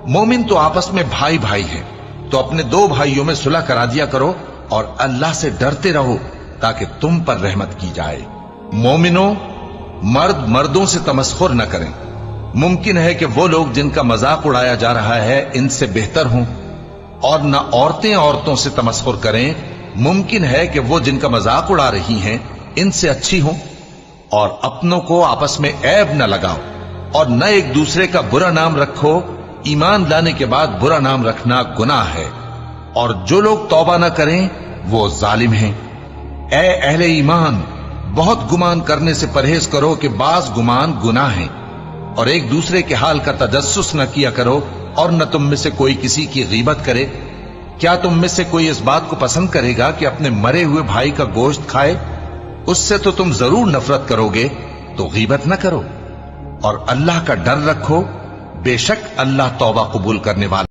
मोमिन तो आपस में भाई भाई है, तो अपने दो भाइयों में सुलह करा दिया करो और अल्लाह से डरते रहो ताकि तुम पर रहमत की जाए। मोमिनो, मर्द मर्दों से तमस्खुर न करें। मुमकिन है कि वो लोग जिनका मजाक उड़ाया जा रहा है इनसे बेहतर हों, और न औरतें औरतों से तमस्खुर करें। मुमकिन है कि वो जिनका मजाक उड़ा रही हैं इनसे अच्छी हों। और अपनों को आपस में ऐब न लगाओ और न एक दूसरे का बुरा नाम रखो। ईमान लाने के बाद बुरा नाम रखना गुनाह है, और जो लोग तौबा न करें वो जालिम हैं। ए अहले ईमान, बहुत गुमान करने से परहेज करो कि बाज गुमान गुनाह है, और एक दूसरे के हाल का तजस्सुस न किया करो, और न तुम में से कोई किसी की गीबत करे। क्या तुम में से कोई इस बात को पसंद करेगा कि अपने मरे हुए भाई का गोश्त खाए? उससे तो तुम जरूर नफरत करोगे, तो गीबत न करो और अल्लाह का डर रखो। बेशक अल्लाह तौबा कबूल करने वाला